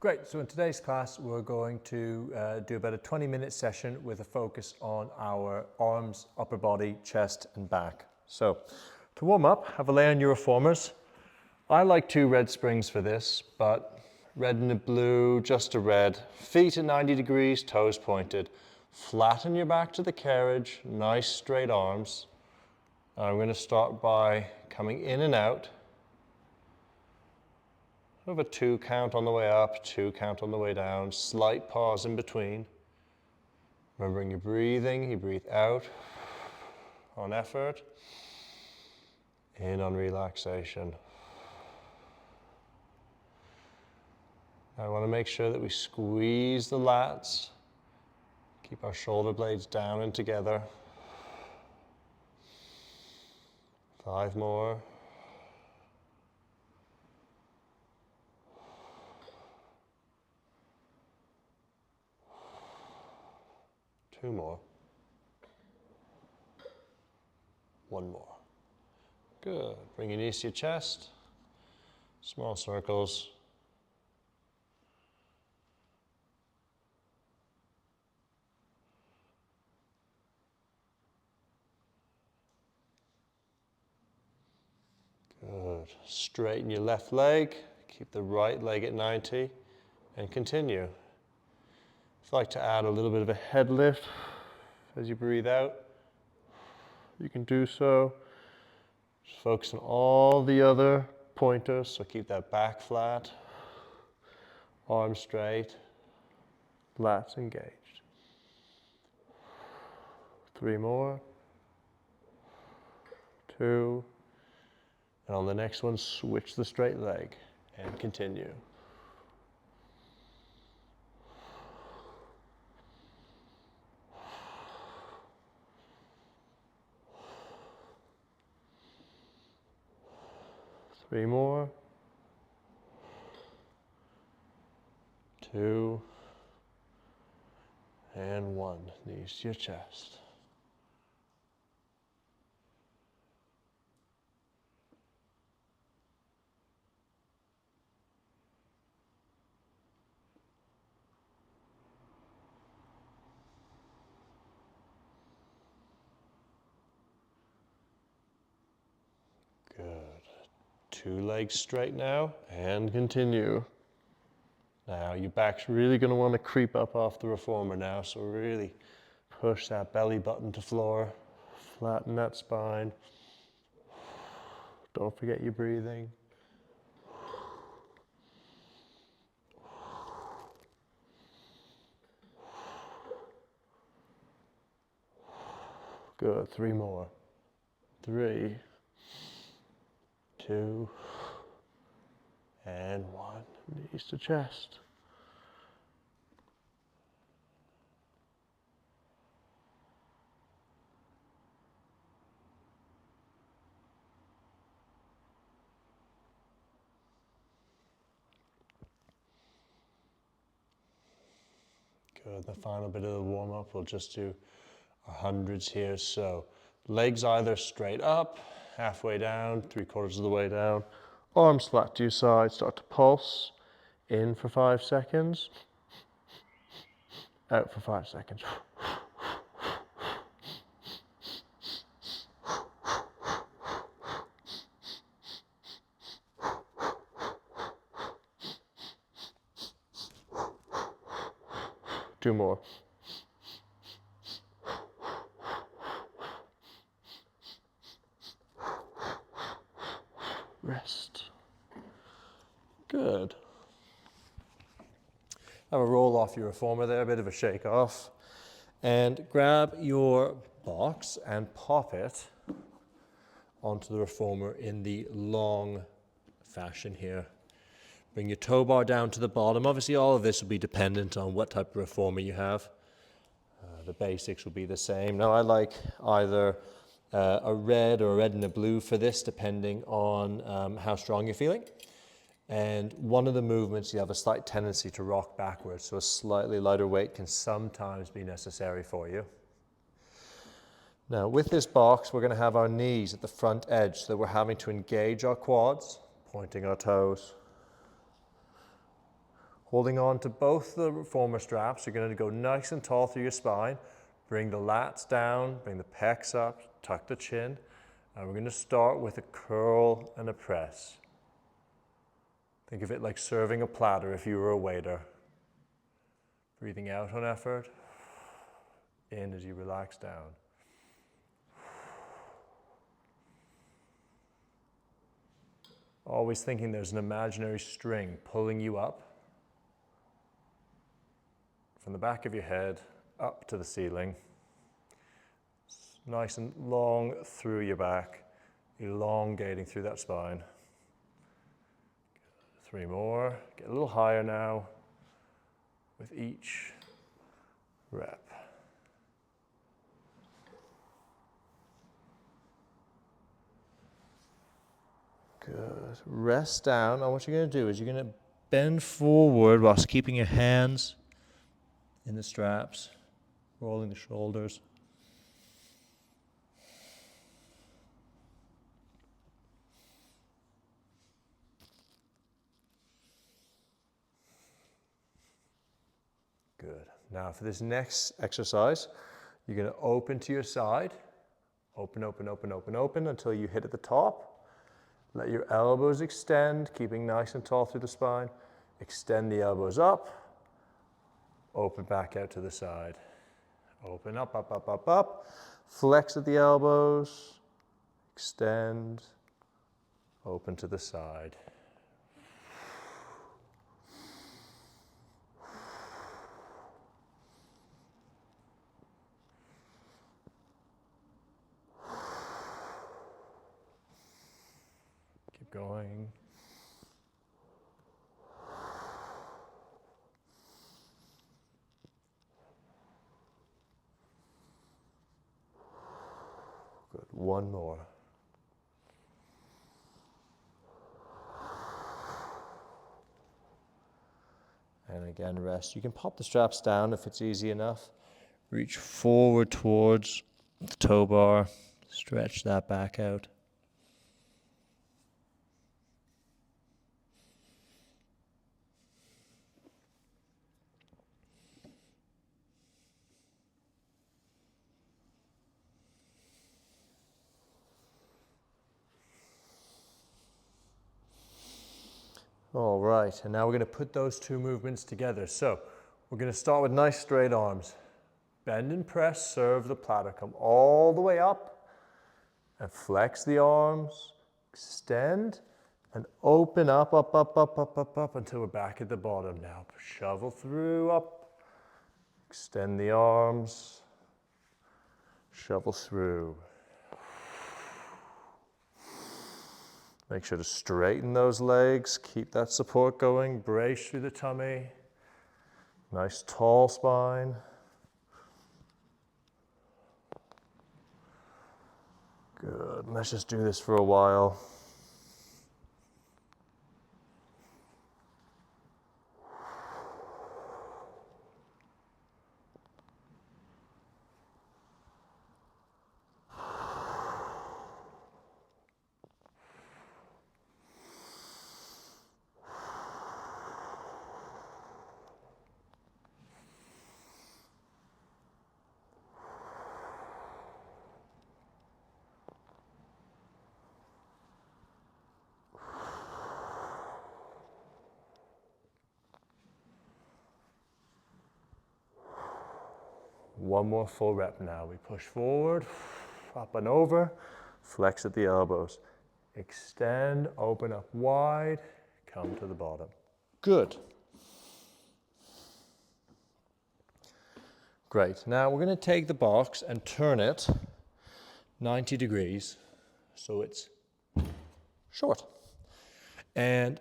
Great, so in today's class we're going to do about a 20-minute session with a focus on our arms, upper body, chest and back. So to warm up, have a lay on your reformers. I like 2 red springs for this, but red and a blue, just a red. Feet at 90 degrees, toes pointed. Flatten your back to the carriage, nice straight arms. I'm going to start by coming in and out. Have a 2 count on the way up, 2 count on the way down, slight pause in between. Remembering your breathing, you breathe out on effort, in on relaxation. I want to make sure that we squeeze the lats, keep our shoulder blades down and together. 5 more. 2 more. 1 more. Good. Bring your knees to your chest. Small circles. Good. Straighten your left leg. Keep the right leg at 90 and continue. If you like to add a little bit of a head lift as you breathe out, you can do so. Just focus on all the other pointers, so keep that back flat, arms straight, lats engaged. 3 more, 2, and on the next one, switch the straight leg and continue. Three more, 2, and 1. Knees to your chest. Good. 2 legs straight now, and continue. Now your back's really going to want to creep up off the reformer now, so really push that belly button to floor, flatten that spine. Don't forget your breathing. Good, 3 more. 3, 2, and 1. Knees to chest. Good, the final bit of the warm-up, we'll just do our hundreds here. So legs either straight up, halfway down, 3/4 of the way down, arms flat to your side, start to pulse, in for 5 seconds, out for 5 seconds. Two more. Rest. Good. Have a roll off your reformer there, a bit of a shake off. And grab your box and pop it onto the reformer in the long fashion here. Bring your toe bar down to the bottom. Obviously all of this will be dependent on what type of reformer you have. The basics will be the same. Now I like either a red or a red and a blue for this, depending on how strong you're feeling. And one of the movements, you have a slight tendency to rock backwards, so a slightly lighter weight can sometimes be necessary for you. Now with this box, we're going to have our knees at the front edge, so we're having to engage our quads, pointing our toes, Holding on to both the reformer straps, you're going to go nice and tall through your spine. Bring the lats down, bring the pecs up, tuck the chin. And we're going to start with a curl and a press. Think of it like serving a platter if you were a waiter. Breathing out on effort, in as you relax down. Always thinking there's an imaginary string pulling you up from the back of your head up to the ceiling. It's nice and long through your back, elongating through that spine. 3 more. Get a little higher now with each rep. Good. Rest down. Now what you're going to do is you're going to bend forward whilst keeping your hands in the straps, rolling the shoulders. Good. Now for this next exercise, you're going to open to your side. Open, open, open, open, open until you hit at the top. Let your elbows extend, keeping nice and tall through the spine. Extend the elbows up. Open back out to the side. Open up, up, up, up, up. Flex at the elbows. Extend. Open to the side. Keep going. Good. One more. And again, rest. You can pop the straps down if it's easy enough. Reach forward towards the toe bar. Stretch that back out. All right, and now we're going to put those two movements together. So we're going to start with nice straight arms. Bend and press, serve the platter. Come all the way up and flex the arms. Extend and open up, up, up, up, up, up, up until we're back at the bottom now. Shovel through, up. Extend the arms. Shovel through. Make sure to straighten those legs, keep that support going, brace through the tummy. Nice tall spine. Good, let's just do this for a while. One more full rep now. We push forward, up and over, flex at the elbows. Extend, open up wide, come to the bottom. Good. Great. Now we're going to take the box and turn it 90 degrees so it's short. And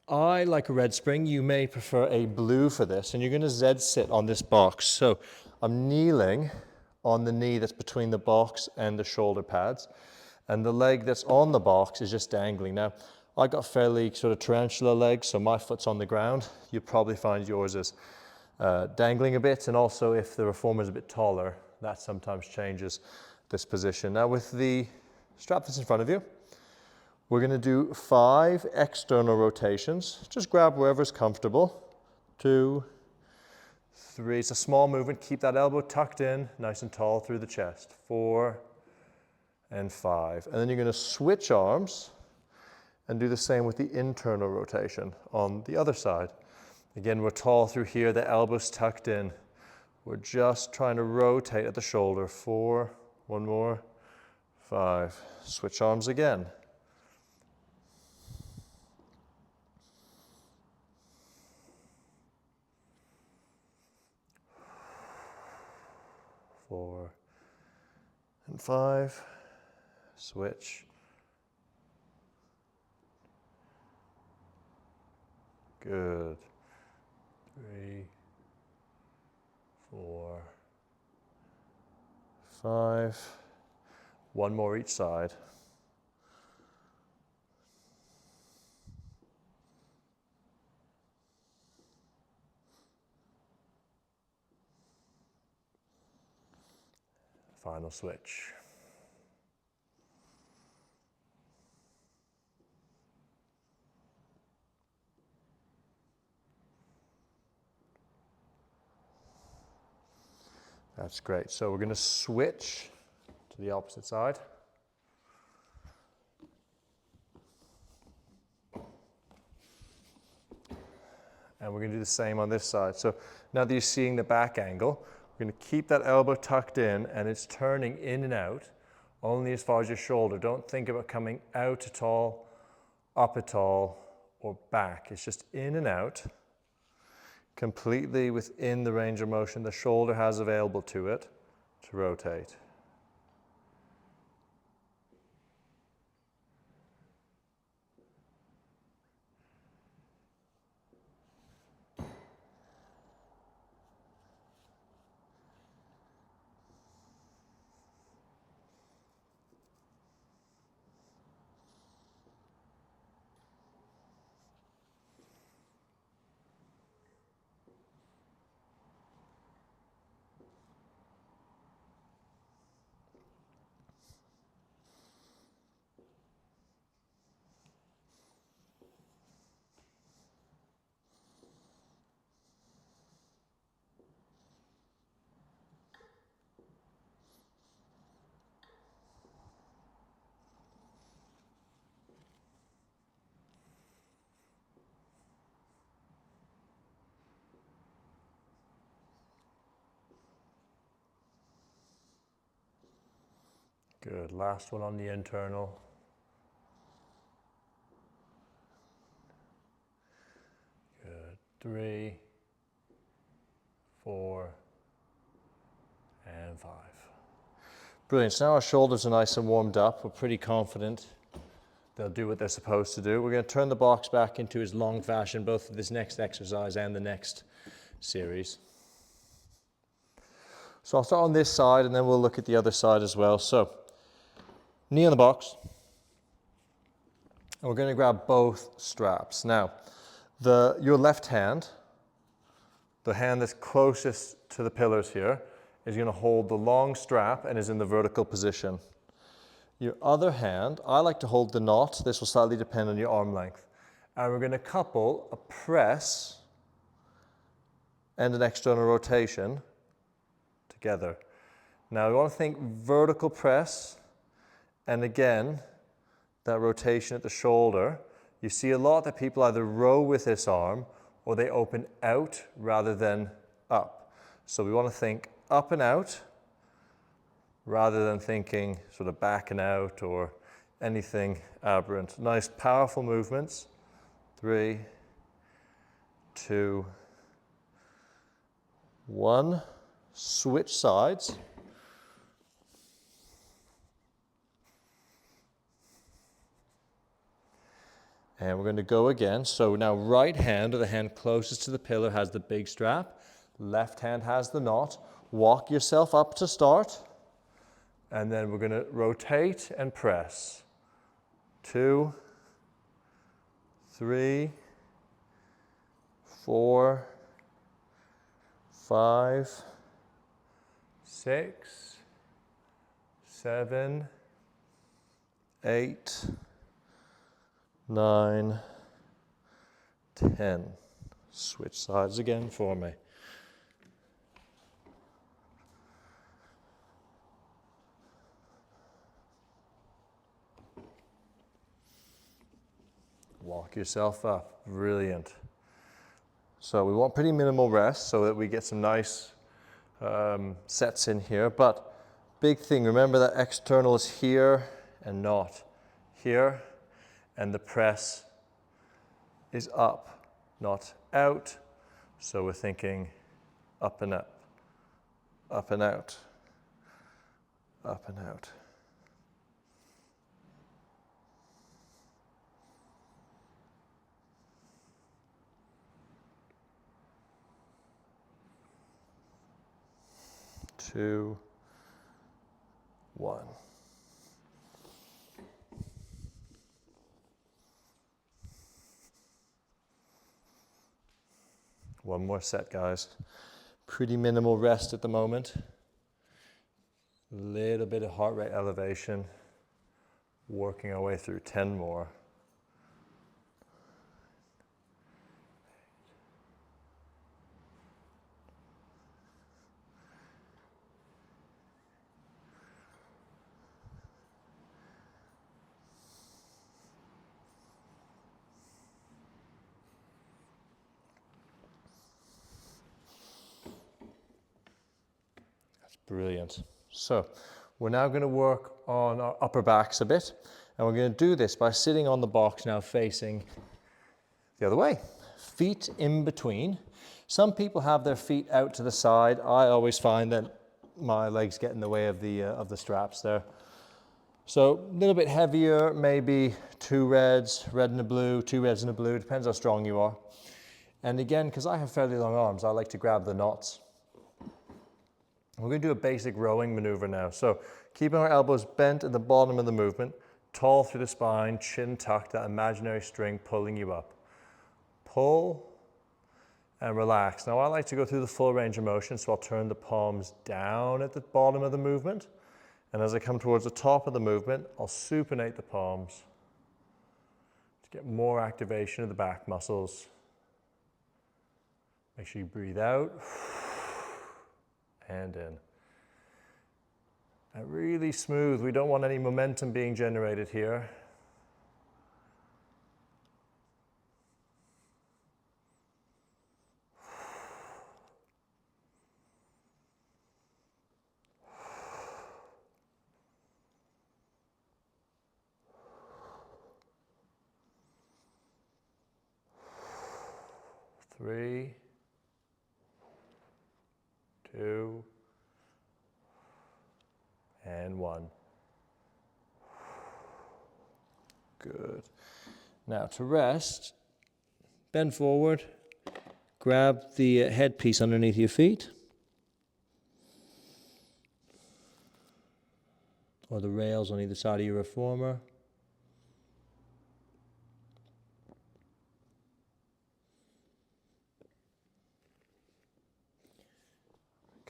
I like a red spring. You may prefer a blue for this, and you're going to Z sit on this box. So I'm kneeling on the knee that's between the box and the shoulder pads, and the leg that's on the box is just dangling. Now, I got fairly sort of tarantula legs, so my foot's on the ground. You'll probably find yours is dangling a bit, and also if the reformer is a bit taller, that sometimes changes this position. Now with the strap that's in front of you, We're going to do 5 external rotations. Just grab wherever's comfortable. 2, 3. It's a small movement. Keep that elbow tucked in, nice and tall through the chest. 4 and 5. And then you're going to switch arms and do the same with the internal rotation on the other side. Again, we're tall through here, the elbow's tucked in. We're just trying to rotate at the shoulder. 4, 1 more, 5. Switch arms again. Four and 5. Switch. Good. 3, 4, 5. 1 more each side. Final switch. That's great. So we're going to switch to the opposite side. And we're going to do the same on this side. So now that you're seeing the back angle, we're going to keep that elbow tucked in, and it's turning in and out only as far as your shoulder. Don't think about coming out at all, up at all, or back. It's just in and out, completely within the range of motion the shoulder has available to it to rotate. Good. Last one on the internal. Good. 3, 4, and 5. Brilliant. So now our shoulders are nice and warmed up. We're pretty confident they'll do what they're supposed to do. We're going to turn the box back into its long fashion, both for this next exercise and the next series. So I'll start on this side, and then we'll look at the other side as well. So, knee on the box. And we're going to grab both straps. Now, your left hand, the hand that's closest to the pillars here, is going to hold the long strap and is in the vertical position. Your other hand, I like to hold the knot. This will slightly depend on your arm length. And we're going to couple a press and an external rotation together. Now we want to think vertical press, and again, that rotation at the shoulder. You see a lot that people either row with this arm or they open out rather than up. So we want to think up and out rather than thinking sort of back and out or anything aberrant. Nice, powerful movements. 3, 2, 1. Switch sides. And we're going to go again. So now right hand, or the hand closest to the pillar, has the big strap. Left hand has the knot. Walk yourself up to start. And then we're going to rotate and press. 2, 3, 4, 5, 6, 7, 8, 9, 10. Switch sides again for me. Walk yourself up. Brilliant. So we want pretty minimal rest so that we get some nice sets in here. But big thing, remember that external is here and not here. And the press is up, not out. So we're thinking up and up, up and out, up and out. Two, one. One more set, guys. Pretty minimal rest at the moment. A little bit of heart rate elevation. Working our way through 10 more. Brilliant. So we're now going to work on our upper backs a bit, and we're going to do this by sitting on the box now facing the other way. Feet in between. Some people have their feet out to the side. I always find that my legs get in the way of the straps there. So a little bit heavier, maybe 2 reds, red and a blue, 2 reds and a blue, depends how strong you are. And again, because I have fairly long arms, I like to grab the knots. We're going to do a basic rowing maneuver now. So keeping our elbows bent at the bottom of the movement, tall through the spine, chin tucked, that imaginary string pulling you up. Pull and relax. Now I like to go through the full range of motion, so I'll turn the palms down at the bottom of the movement. And as I come towards the top of the movement, I'll supinate the palms to get more activation of the back muscles. Make sure you breathe out. And in. And really smooth. We don't want any momentum being generated here. Three, 2, and 1. Good. Now to rest, bend forward, grab the headpiece underneath your feet, or the rails on either side of your reformer.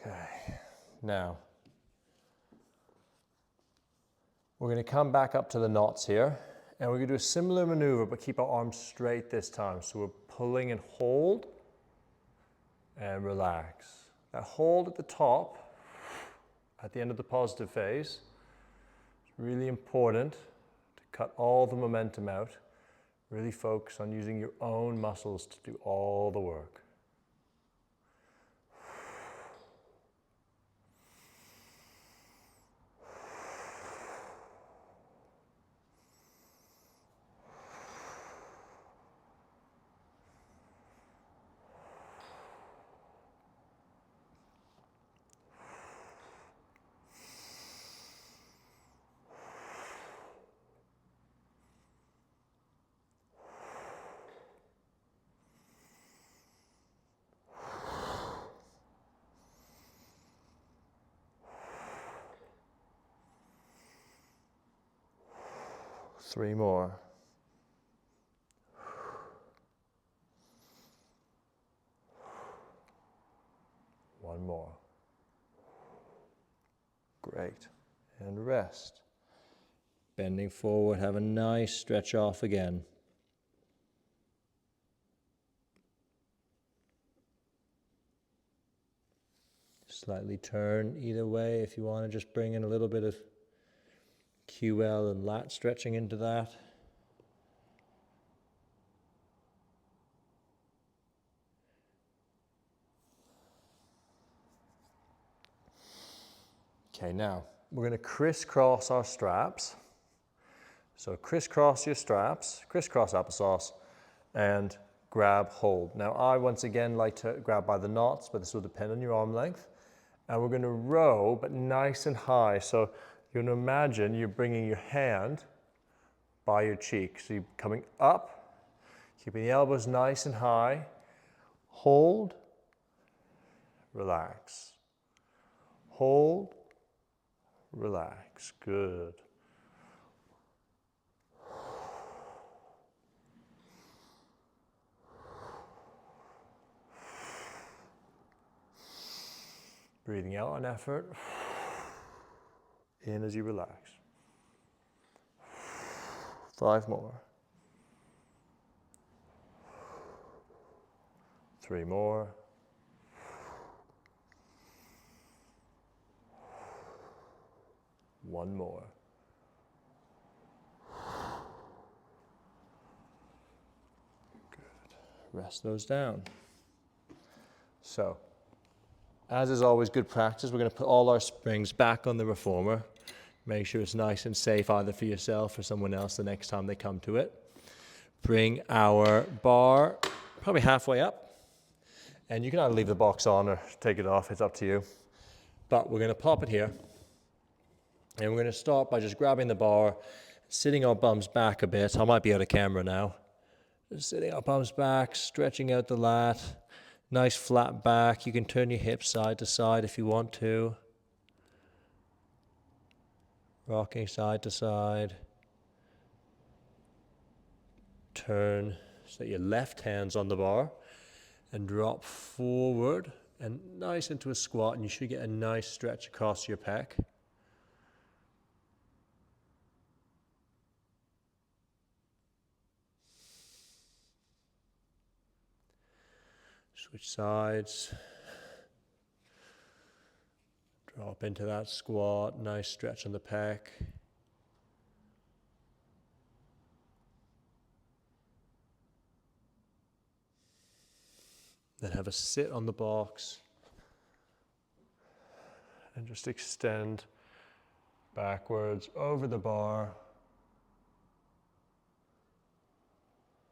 Okay, now we're going to come back up to the knots here, and we're going to do a similar maneuver, but keep our arms straight this time. So we're pulling and hold, and relax. That hold at the top, at the end of the positive phase, is really important to cut all the momentum out. Really focus on using your own muscles to do all the work. Three more. One more. Great. And rest. Bending forward, have a nice stretch off again. Slightly turn either way if you want to just bring in a little bit of QL and lat stretching into that. Okay, now we're going to crisscross our straps. So crisscross your straps, crisscross applesauce, and grab hold. Now I once again like to grab by the knots, but this will depend on your arm length. And we're going to row, but nice and high. So you're going to imagine you're bringing your hand by your cheek. So you're coming up, keeping the elbows nice and high. Hold, relax. Hold, relax. Good. Breathing out on effort. In as you relax. 5 more. 3 more. 1 more. Good. Rest those down. So, as is always good practice, we're going to put all our springs back on the reformer. Make sure it's nice and safe either for yourself or someone else the next time they come to it. Bring our bar probably halfway up. And you can either leave the box on or take it off, it's up to you. But we're going to pop it here. And we're going to start by just grabbing the bar, sitting our bums back a bit. I might be out of camera now. Just sitting our bums back, stretching out the lat. Nice flat back. You can turn your hips side to side if you want to. Rocking side to side. Turn so that your left hand's on the bar and drop forward and nice into a squat, and you should get a nice stretch across your pec. Switch sides. Drop into that squat, nice stretch on the pec. Then have a sit on the box and just extend backwards over the bar.